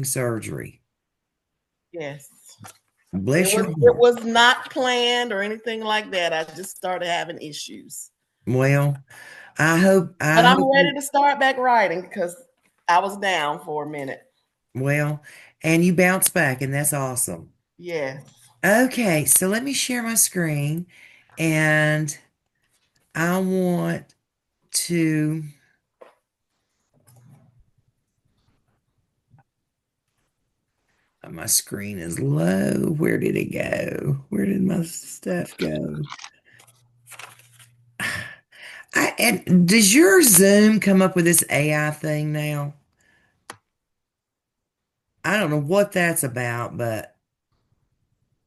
surgery. Yes. It Bless was your it heart. was not planned or anything like that. I just started having issues. Well, I hope, But I I'm hope, ready to start back writing because I was down for a minute. well, and you bounce back, and that's awesome. Yes. Okay, so let me share my screen, and I want to, my screen is low. Where did it go? Where did my stuff go? And does your Zoom come up with this AI thing now? I don't know what that's about, but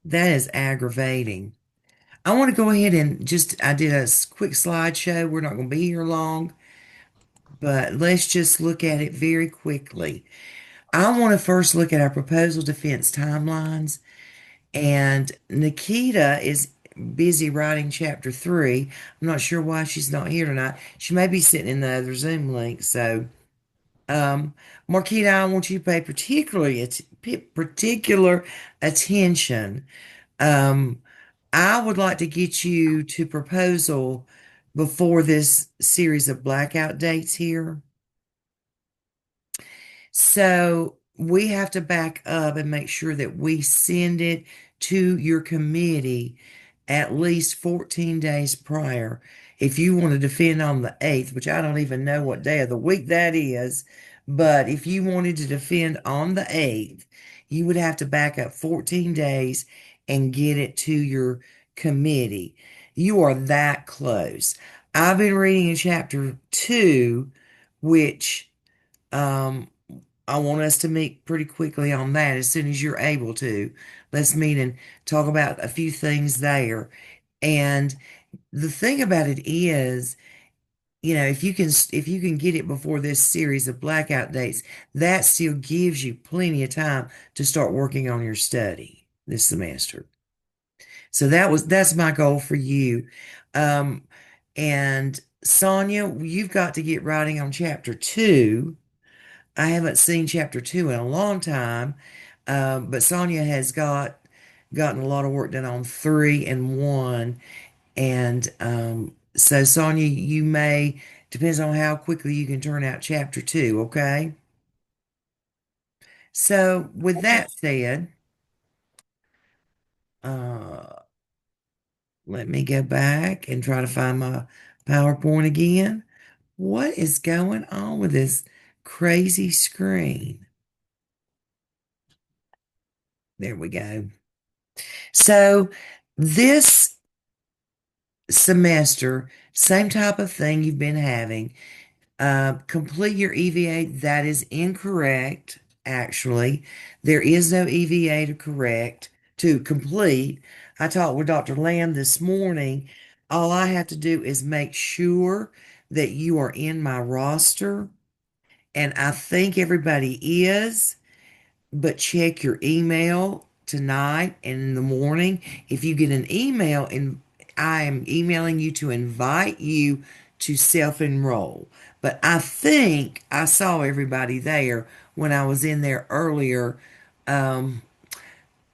that is aggravating. I want to go ahead and I did a quick slideshow. We're not going to be here long, but let's just look at it very quickly. I want to first look at our proposal defense timelines, and Nikita is busy writing chapter 3. I'm not sure why she's not here tonight. She may be sitting in the other Zoom link. So, Marquita, I want you to pay particular attention. Um, I would like to get you to proposal before this series of blackout dates here. So we have to back up and make sure that we send it to your committee at least 14 days prior. If you want to defend on the 8th, which I don't even know what day of the week that is, but if you wanted to defend on the 8th, you would have to back up 14 days and get it to your committee. You are that close. I've been reading in chapter 2, which um, I want us to meet pretty quickly on that as soon as you're able to. Let's meet and talk about a few things there. And the thing about it is, if you can get it before this series of blackout dates, that still gives you plenty of time to start working on your study this semester. So that's my goal for you. Um, and Sonia, you've got to get writing on chapter 2. I haven't seen chapter 2 in a long time, but Sonia has gotten a lot of work done on 3 and 1. And so, Sonia, you may, depends on how quickly you can turn out chapter 2, okay? So, with Okay. that said, uh, let me go back and try to find my PowerPoint again. What is going on with this crazy screen? There we go. So, this semester, same type of thing you've been having. Complete your EVA. That is incorrect, actually. There is no EVA to complete. I talked with Dr. Lamb this morning. All I have to do is make sure that you are in my roster, and I think everybody is, but check your email tonight and in the morning. If you get an email, and I am emailing you to invite you to self-enroll. But I think I saw everybody there when I was in there earlier, um,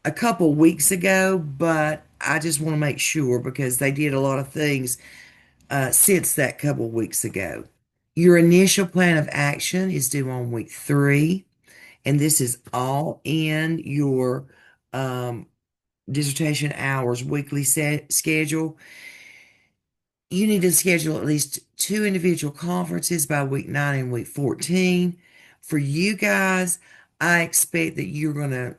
a couple weeks ago, but I just want to make sure because they did a lot of things since that couple weeks ago. Your initial plan of action is due on week 3, and this is all in your um, dissertation hours weekly schedule. You need to schedule at least 2 individual conferences by week 9 and week 14. For you guys, I expect that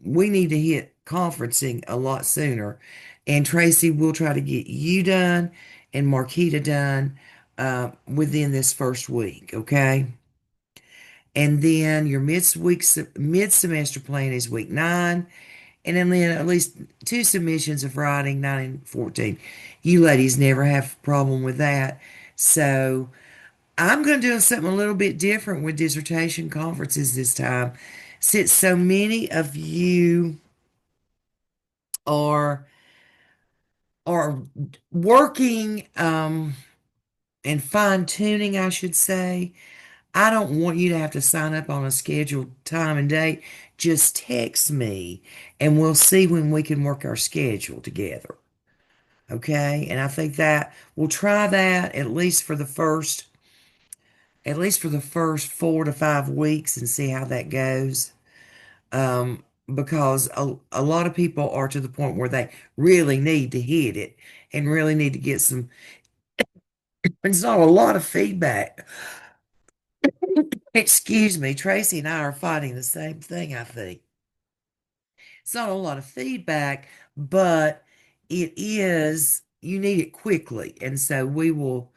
we need to hit conferencing a lot sooner. And Tracy will try to get you done and Marquita done within this first week, okay? And then your mid-semester plan is week 9, and then at least 2 submissions of writing, 9 and 14. You ladies never have a problem with that. So I'm going to do something a little bit different with dissertation conferences this time, since so many of you are are working and fine tuning, I should say. I don't want you to have to sign up on a scheduled time and date. Just text me and we'll see when we can work our schedule together. Okay? And I think that we'll try that at least for the first 4 to 5 weeks and see how that goes. Because a lot of people are to the point where they really need to hit it and really need to get some, it's not a lot of feedback. Excuse me, Tracy and I are fighting the same thing, I think. It's not a lot of feedback, but you need it quickly. And so we will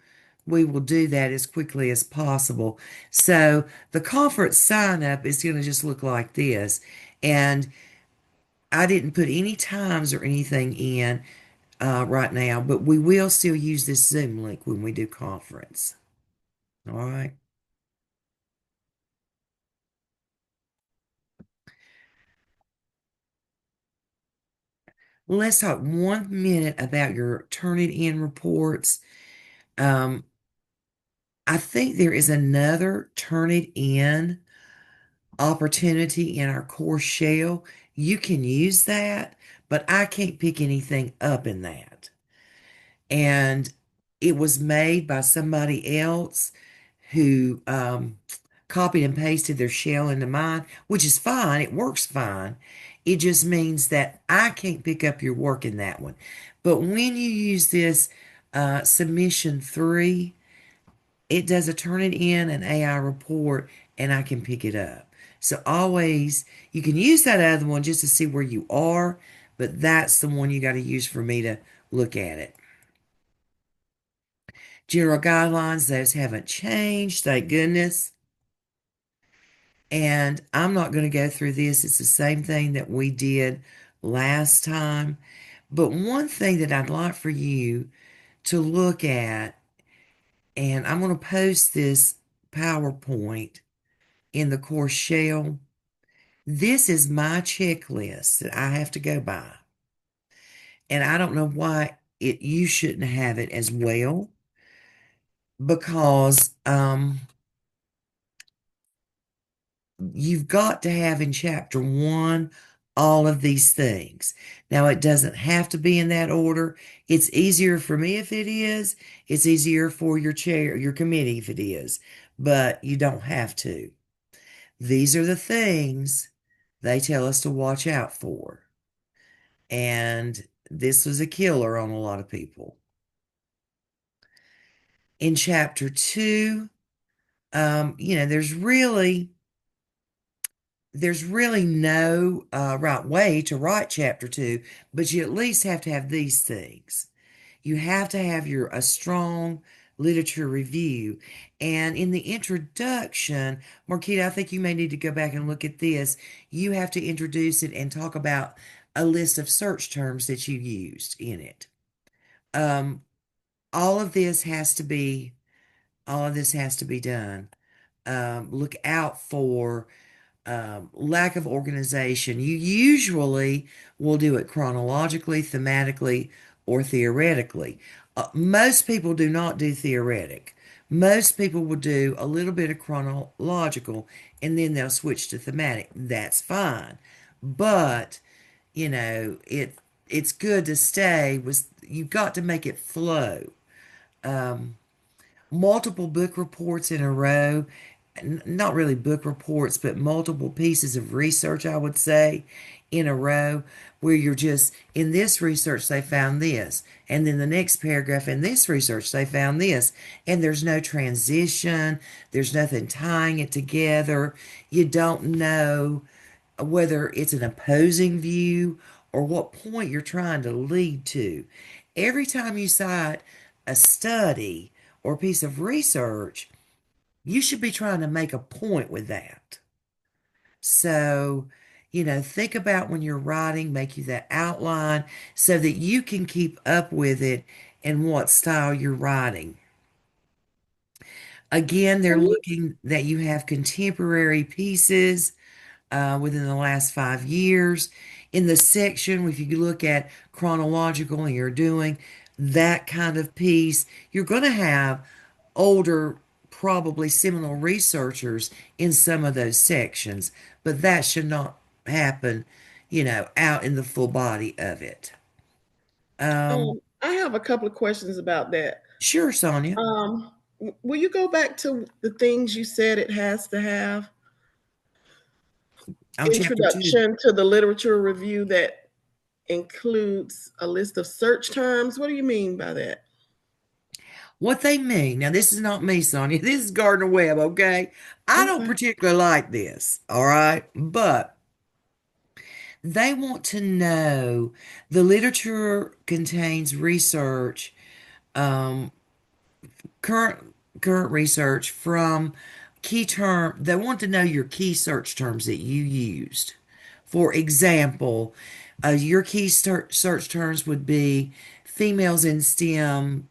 do that as quickly as possible. So the conference sign up is going to just look like this. And I didn't put any times or anything in right now, but we will still use this Zoom link when we do conference. All right. Well, let's talk 1 minute about your Turnitin reports. Um, I think there is another Turnitin opportunity in our course shell. You can use that, but I can't pick anything up in that. And it was made by somebody else who copied and pasted their shell into mine, which is fine. It works fine. It just means that I can't pick up your work in that one. But when you use this submission 3, it does a Turnitin an AI report and I can pick it up. So always, you can use that other one just to see where you are, but that's the one you got to use for me to look at it. General guidelines, those haven't changed, thank goodness. And I'm not going to go through this. It's the same thing that we did last time. But one thing that I'd like for you to look at, and I'm going to post this PowerPoint in the course shell. This is my checklist that I have to go by. And I don't know why you shouldn't have it as well, because you've got to have in chapter 1 all of these things. Now, it doesn't have to be in that order. It's easier for me if it is. It's easier for your chair, your committee if it is, but you don't have to. These are the things they tell us to watch out for. And this was a killer on a lot of people. In chapter 2, there's really no right way to write chapter 2, but you at least have to have these things. You have to have a strong literature review. And in the introduction, Marquita, I think you may need to go back and look at this. You have to introduce it and talk about a list of search terms that you used in it. Um, all of this has to be done. Look out for lack of organization. You usually will do it chronologically, thematically, or theoretically. Most people do not do theoretic. Most people will do a little bit of chronological and then they'll switch to thematic. That's fine. But, it's good to stay with, you've got to make it flow. Multiple book reports in a row, not really book reports, but multiple pieces of research, I would say, in a row, where you're just, in this research, they found this. And then the next paragraph, in this research, they found this. And there's no transition, there's nothing tying it together. You don't know whether it's an opposing view or what point you're trying to lead to. Every time you cite a study or a piece of research, you should be trying to make a point with that. So, think about when you're writing, make you that outline so that you can keep up with it and what style you're writing. Again, they're looking that you have contemporary pieces within the last 5 years. In the section, if you look at chronological and you're doing that kind of piece, you're going to have older probably seminal researchers in some of those sections, but that should not happen, out in the full body of it. I have a couple of questions about that. Sure, Sonia. Um, will you go back to the things you said it has to have? On chapter two, Introduction to the literature review that includes a list of search terms. What do you mean by that? what they mean. Now, this is not me, Sonia. This is Gardner Webb, okay? I don't Okay. particularly like this, all right? But they want to know the literature contains research, um, current current research from key term. They want to know your key search terms that you used. For example, your key search terms would be females in STEM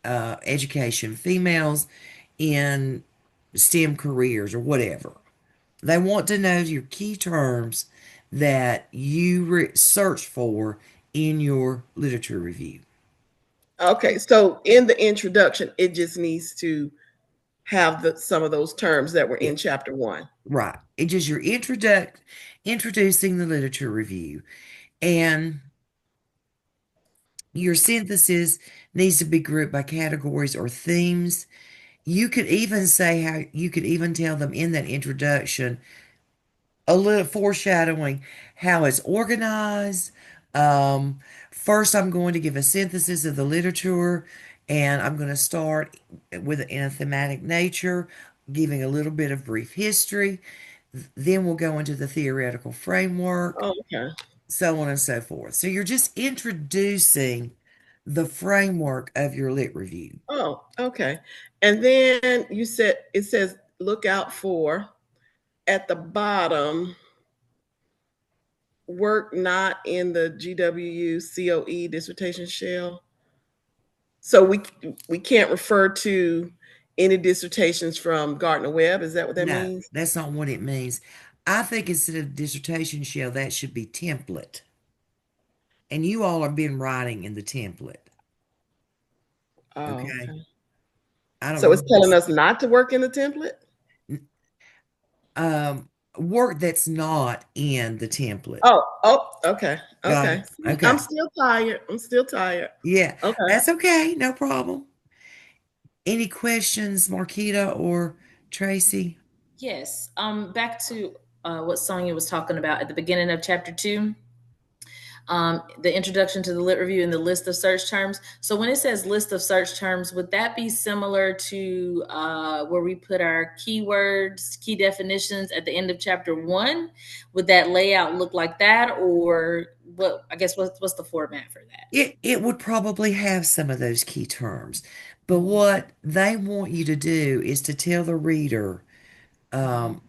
education, females in STEM careers, or whatever. They want to know your key terms that you search for in your literature review. Okay. So in the introduction, it just needs to have some of those terms that were Yeah, in chapter one. right. It's just your introducing the literature review, and your synthesis needs to be grouped by categories or themes. You could even say how you could even tell them in that introduction a little foreshadowing how it's organized. Um, First, I'm going to give a synthesis of the literature, and I'm going to start with in a thematic nature, giving a little bit of brief history. Then we'll go into the theoretical framework, Oh, okay. so on and so forth. So you're just introducing the framework of your lit review. Oh, okay. And then you said it says look out for at the bottom work not in the GWU COE dissertation shell. So we can't refer to any dissertations from Gardner Webb. Is that what that No, means? that's not what it means. I think instead of dissertation shell, that should be template. And you all have been writing in the template. Oh, Okay. okay. I don't So know it's telling us not to work in the template? work that's not in the template. Oh, okay. Got Okay. it. I'm Okay. still tired. I'm still tired. Yeah, Okay. that's okay. No problem. Any questions, Marquita or Tracy? Yes. Back to what Sonia was talking about at the beginning of chapter 2, the introduction to the lit review and the list of search terms. So when it says list of search terms, would that be similar to where we put our keywords, key definitions at the end of chapter 1? Would that layout look like that, or what? I guess what's the format for that? It would probably have some of those key terms, but Mhm. what they want you to do is to tell the reader Mhm. um,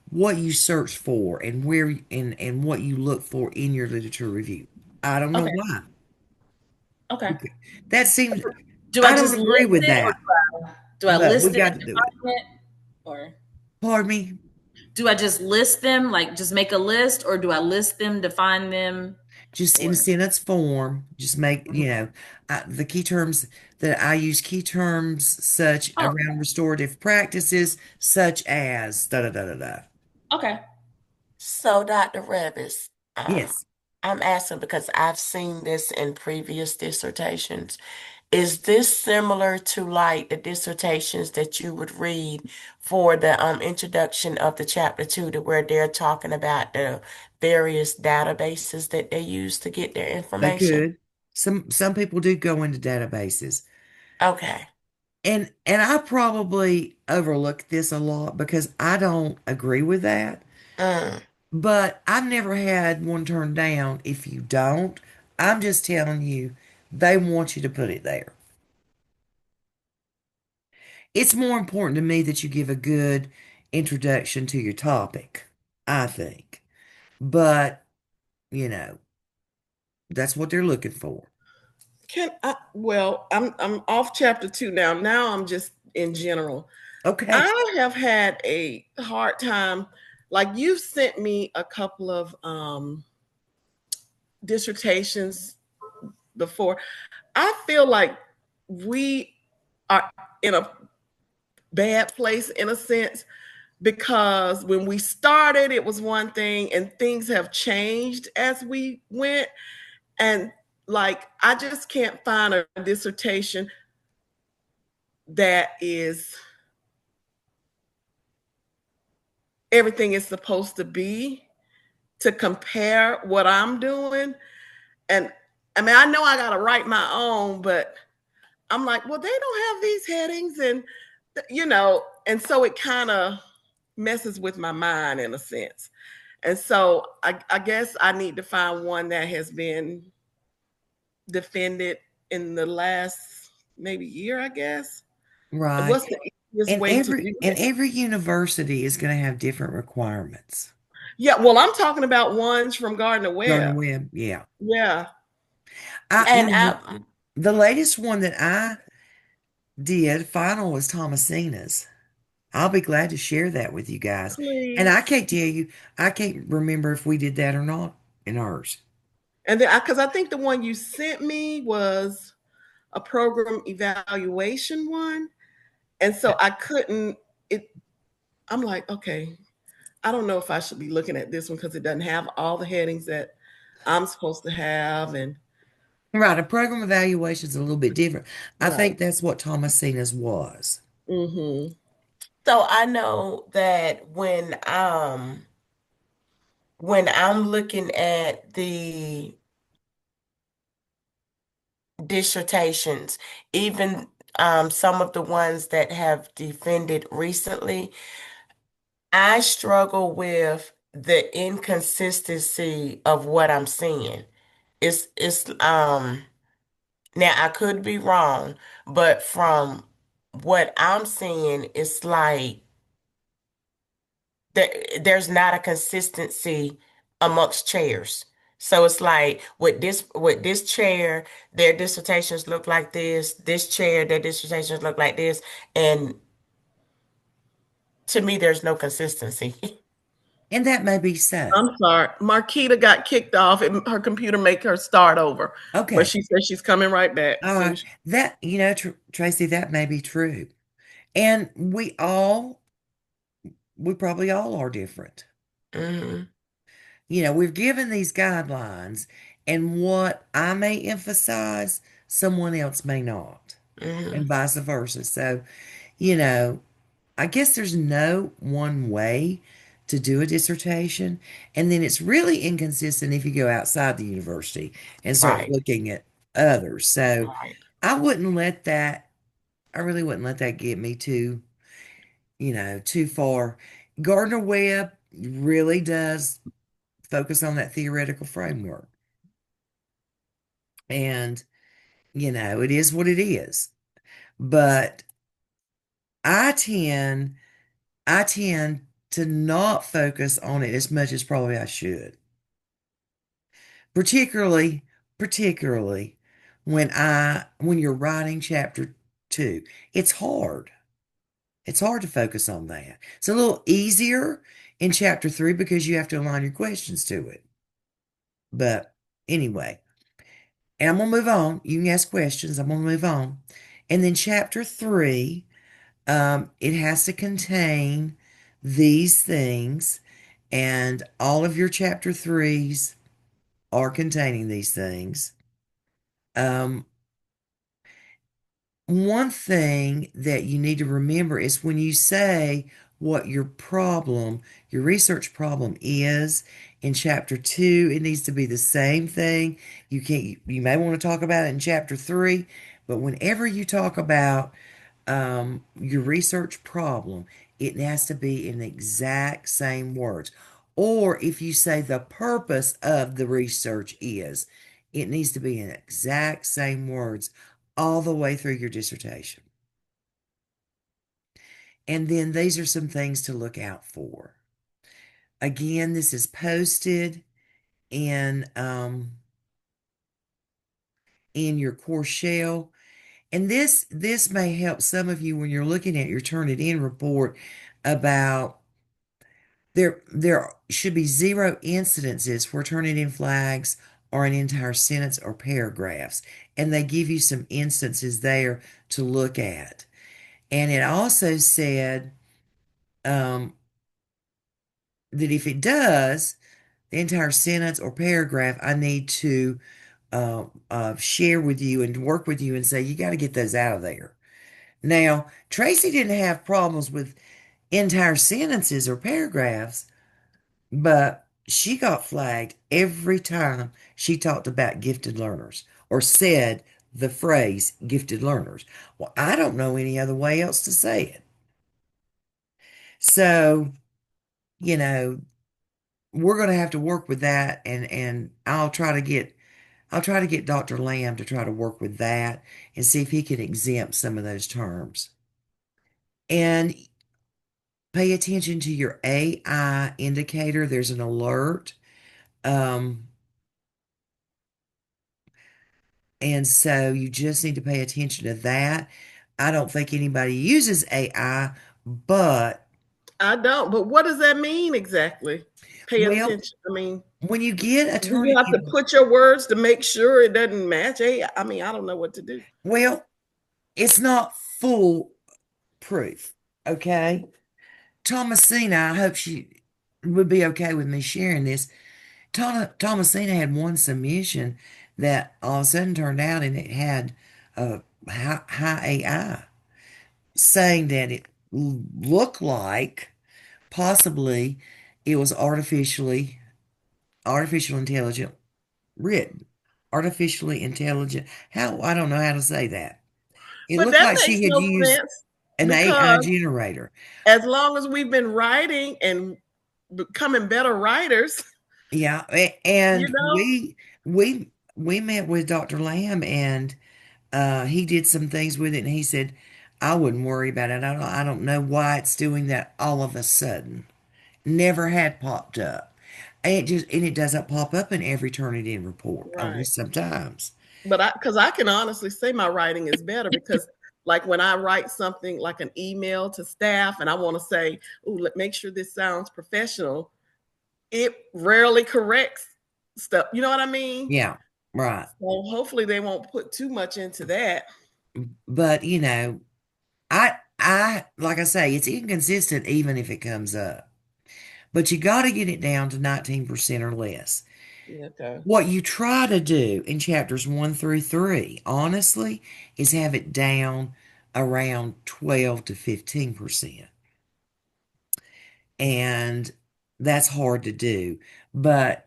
what you search for and and what you look for in your literature review. I don't know Okay. why. Okay. Okay. That seems, Do I I don't just agree list with it, or that, do I but we list it got and to do it. define it, or Pardon me. do I just list them, like just make a list, or do I list them, define them, Just in or? sentence form, just make, the key terms that I use key terms such Oh, around restorative practices, such as da da da da da. okay. So, Dr. Revis, Yes. I'm asking because I've seen this in previous dissertations. Is this similar to like the dissertations that you would read for the introduction of the chapter 2 to where they're talking about the various databases that they use to get their They information? could. Some people do go into databases. Okay. And I probably overlook this a lot because I don't agree with that. Mm. But I've never had one turned down if you don't. I'm just telling you, they want you to put it there. It's more important to me that you give a good introduction to your topic, I think. But, you know, that's what they're looking for. I'm off chapter 2 now. Now I'm just in general. Okay. I have had a hard time. Like you've sent me a couple of dissertations before. I feel like we are in a bad place in a sense, because when we started, it was one thing, and things have changed as we went. And like, I just can't find a dissertation that is everything is supposed to be to compare what I'm doing. And I mean, I know I got to write my own, but I'm like, well, they don't have these headings, and and so it kind of messes with my mind in a sense. And so I guess I need to find one that has been defended in the last maybe year, I guess. Right. What's the easiest And way to do that? every university is going to have different requirements. Yeah, well, I'm talking about ones from Gardner Gardner Webb. Webb, yeah. Yeah. And The latest one that I did final was Thomasina's. I'll be glad to share that with you guys. And I Please. can't tell you, I can't remember if we did that or not in ours. And then, because I think the one you sent me was a program evaluation one. And so I couldn't, it, I'm like, okay, I don't know if I should be looking at this one because it doesn't have all the headings that I'm supposed to have. And Right, a program evaluation is a little bit different. I right. think that's what Thomasina's was. Mm-hmm. so I know that when I'm looking at the dissertations, even some of the ones that have defended recently, I struggle with the inconsistency of what I'm seeing. It's now I could be wrong, but from what I'm seeing, it's like there's not a consistency amongst chairs. So it's like with this chair, their dissertations look like this. This chair, their dissertations look like this. And to me, there's no consistency. And that may be so. I'm sorry. Marquita got kicked off and her computer make her start over. But Okay. she says she's coming right back All soon. right. That, Tracy, that may be true. And we probably all are different. hmm We're given these guidelines, and what I may emphasize, someone else may not, and hmm vice versa. So, you know, I guess there's no one way to do a dissertation. And then it's really inconsistent if you go outside the university and start Right. looking at others. So Right. I really wouldn't let that get me too far. Gardner Webb really does focus on that theoretical framework. And, it is what it is. But I tend I tend to not focus on it as much as probably I should. Particularly, particularly when you're writing chapter 2. It's hard. It's hard to focus on that. It's a little easier in chapter 3 because you have to align your questions to it. But anyway, and I'm gonna move on. You can ask questions. I'm gonna move on. And then chapter 3, it has to contain these things, and all of your chapter 3s are containing these things. Um, One thing that you need to remember is when you say what your research problem is in chapter 2, it needs to be the same thing. You may want to talk about it in chapter 3, but whenever you talk about your research problem, it has to be in the exact same words. Or if you say the purpose of the research is, it needs to be in exact same words all the way through your dissertation. And then these are some things to look out for. Again, this is posted in your course shell. And this may help some of you when you're looking at your Turnitin report about there should be 0 incidences where Turnitin flags are an entire sentence or paragraphs. And they give you some instances there to look at. And it also said that if it does, the entire sentence or paragraph, I need to share with you and work with you and say, you got to get those out of there. Now, Tracy didn't have problems with entire sentences or paragraphs, but she got flagged every time she talked about gifted learners or said the phrase gifted learners. Well, I don't know any other way else to say it. So, you know, we're going to have to work with that, and I'll try to get Dr. Lamb to try to work with that and see if he can exempt some of those terms. And pay attention to your AI indicator. There's an alert. Um, and so you just need to pay attention to that. I don't think anybody uses AI, but I don't. But what does that mean exactly? Pay well, attention. I mean, when you get a do you have to tourniquet, put your words to make sure it doesn't match? Hey, I mean, I don't know what to do. well, it's not full proof, okay? Thomasina, I hope she would be okay with me sharing this. Thomasina had one submission that all of a sudden turned out and it had a high AI saying that it looked like possibly it was artificial intelligent written. Artificially intelligent. How, I don't know how to say that. It But looked that like makes she had no used sense an AI because generator. as long as we've been writing and becoming better writers, Yeah, you and know, we met with Dr. Lamb, and he did some things with it, and he said, I wouldn't worry about it. I don't know why it's doing that all of a sudden. Never had popped up. And it doesn't pop up in every Turnitin report, only right. sometimes. But because I can honestly say my writing is better because like when I write something like an email to staff and I want to say, oh, make sure this sounds professional, it rarely corrects stuff. You know what I mean? Yeah, right. So hopefully they won't put too much into that. But I like I say, it's inconsistent even if it comes up. But you got to get it down to 19% or less. Yeah, okay. What you try to do in chapters 1 through 3, honestly, is have it down around 12 to 15%. And that's hard to do. But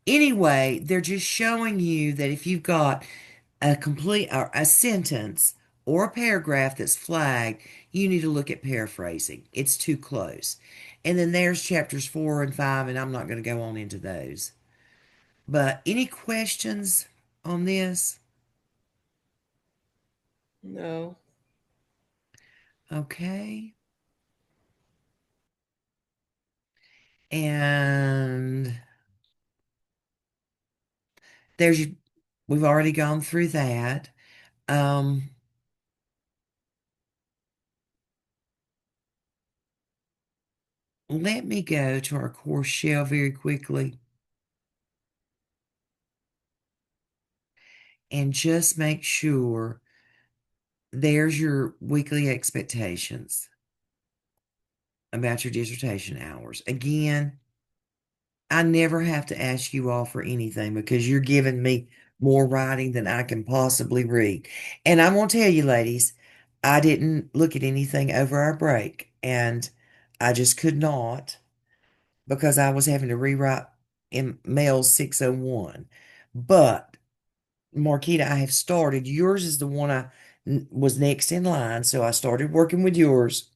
anyway, they're just showing you that if you've got a complete or a sentence or a paragraph that's flagged, you need to look at paraphrasing. It's too close. And then there's chapters 4 and 5, and I'm not going to go on into those. But any questions on this? No. Okay. And there's your, we've already gone through that. Um, Let me go to our course shell very quickly and just make sure there's your weekly expectations about your dissertation hours. Again, I never have to ask you all for anything because you're giving me more writing than I can possibly read. And I'm going to tell you, ladies, I didn't look at anything over our break, and I just could not because I was having to rewrite in Mail 601. But Marquita, I have started. Yours is the one was next in line, so I started working with yours.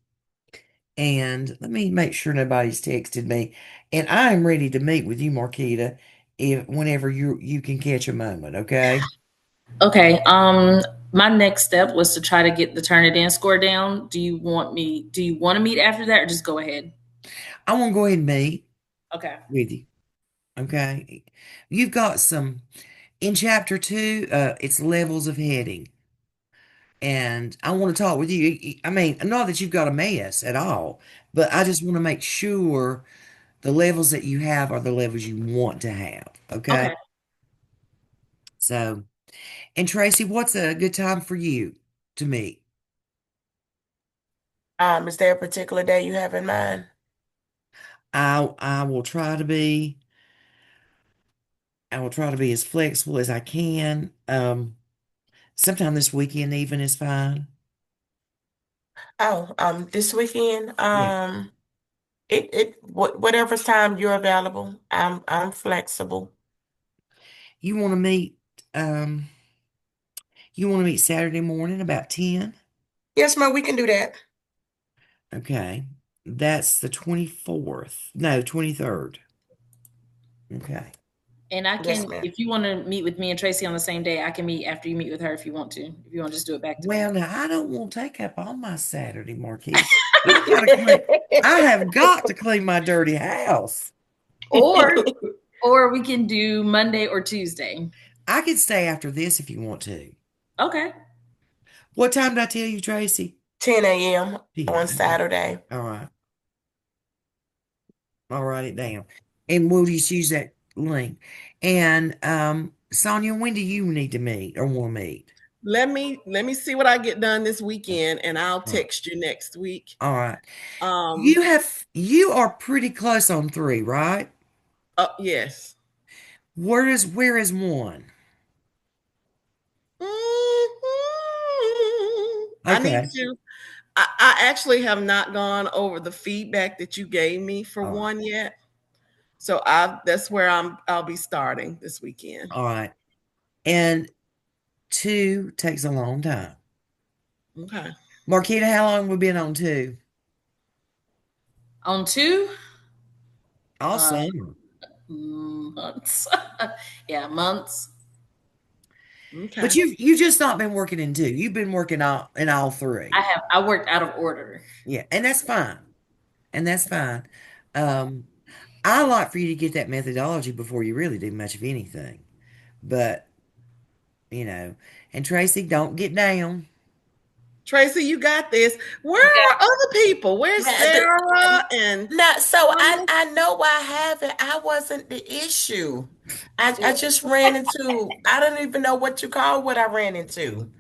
And let me make sure nobody's texted me. And I am ready to meet with you, Marquita, if whenever you can catch a moment, okay? Okay. My next step was to try to get the Turnitin score down. Do you want to meet after that or just go ahead? I want to go ahead and meet Okay. with you, okay? You've got some in chapter 2, it's levels of heading. And I want to talk with you. I mean, not that you've got a mess at all, but I just want to make sure the levels that you have are the levels you want to have. Okay. Okay. So, and Tracy, what's a good time for you to meet? Is there a particular day you have in mind? I will try to be. I will try to be as flexible as I can. Sometime this weekend even is fine. Oh, this weekend, Yeah. whatever time you're available, I'm flexible. You want to meet, um, you want to meet Saturday morning about 10? Yes, ma'am, we can do that. Okay. That's the 24th. No, 23rd. Okay. And I Yes, can, ma'am. if you want to meet with me and Tracy on the same day, I can meet after you meet with her if you want to. If you want to just do it back to Well, back. now I don't want to take up all my Saturday, Marquise. I've got to clean. I have got to clean my dirty house. Or we can do Monday or Tuesday. I can stay after this if you want to. Okay. What time did I tell you, Tracy? 10 a.m. 10. on Okay. Saturday. All right. I'll write it down. And we'll just use that link. And Sonia, when do you need to meet or want to meet? Let me see what I get done this weekend, and I'll All right. text you next week. All right. Um, You are pretty close on 3, right? yes. Where is 1? I need Okay. to. I actually have not gone over the feedback that you gave me for All right. 1 yet. So that's where I'll be starting this weekend. All right. And 2 takes a long time. Okay. Marquita, how long we been on 2? On 2 All uh, summer. months. Yeah, months. Okay. But you just not been working in 2. You've been working in all 3. I worked out of order. Yeah, and that's fine. And that's fine. Um, I like for you to get that methodology before you really do much of anything. But, you know, and Tracy, don't get down. Tracy, you got this. Where are other people? Where's Sarah and No, so I know I haven't. I wasn't the issue. I just ran into, I don't even know what you call what I ran into.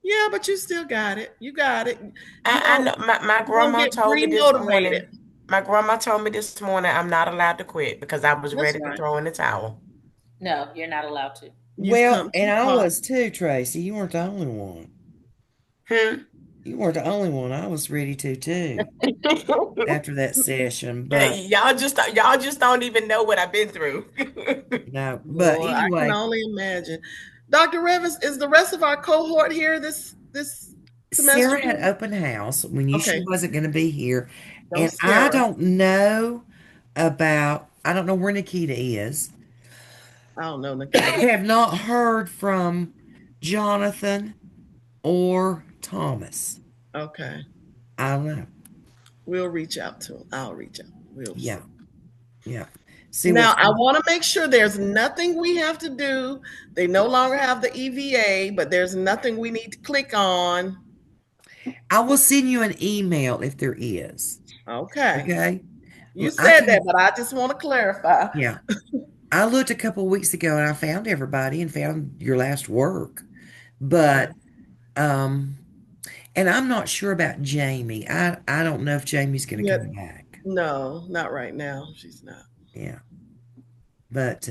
yeah, but you still got it. You got it. I know my You're gonna grandma get told me this re-motivated. morning. My grandma told me this morning I'm not allowed to quit because I was That's ready to right. throw in the towel. No, you're not allowed to. You've Well, come and too I far. was too, Tracy. You weren't the only one. Hmm. You weren't the only one. I was ready to too after that session. But Y'all just don't even know what I've been through. no, but Boy, I can anyway, only imagine. Dr. Revis, is the rest of our cohort here this semester Sarah had too? open house. We knew she Okay. wasn't going to be here. Don't And scare her. I don't know where Nikita is. I don't know, I Nikita. have not heard from Jonathan or Thomas. Okay. I don't know. We'll reach out to him. I'll reach out. We'll see. Yeah. Yeah. See Now, what's I want to make sure there's nothing we have to do. They no longer have the EVA, but there's nothing we need to click on. I will send you an email if there is. Okay. Okay. You I said can, that, but I just want to clarify. yeah. I looked a couple of weeks ago and I found everybody and found your last work. Okay. But um and I'm not sure about Jamie. I don't know if Jamie's going to Yeah, come back. no, not right now. She's not. Yeah. But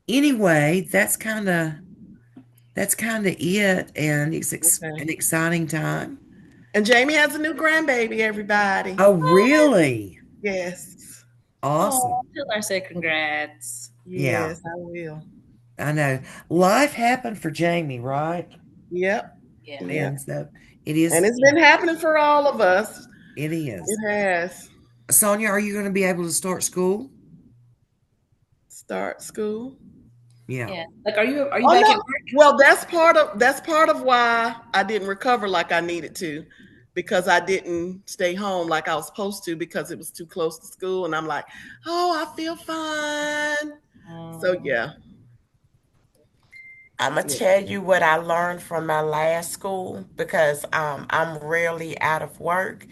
anyway, that's kind of it and it's Okay. an exciting time. And Jamie has a new grandbaby, everybody. Oh, really? Yes. Awesome. Oh, tell her I said congrats. Yeah. Yes, I will. I know. Life happened for Jamie, right? Yep. Yeah. Yeah. And so it is. And it's been happening for all of us. It is. It has. Sonia, are you going to be able to start school? Start school. Yeah. Yeah. Like, are you Oh, back no. at work? Well, that's part of why I didn't recover like I needed to, because I didn't stay home like I was supposed to because it was too close to school. And I'm like, oh, I feel fine. So yeah. I'm gonna Yeah. tell you what I learned from my last school because I'm rarely out of work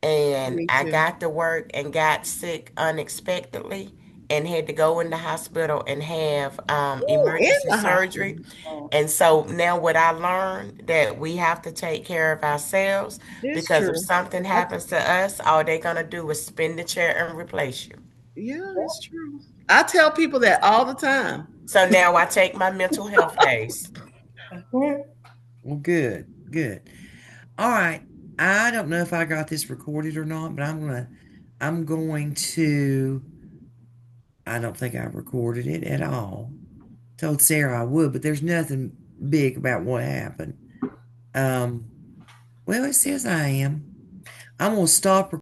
and Me I too. got to work and got sick unexpectedly and had to go in the hospital and have Ooh, in emergency the surgery. hospital. And so now what I learned that we have to take care of ourselves, It's because if true. something I, happens to us, all they're gonna do is spin the chair and replace you. yeah, it's true. I tell people that all the time. So now I take my mental health days. Well, good, good. All right. I don't know if I got this recorded or not, but I'm going to, I don't think I recorded it at all. Told Sarah I would, but there's nothing big about what happened. Well, it says I am. I'm gonna stop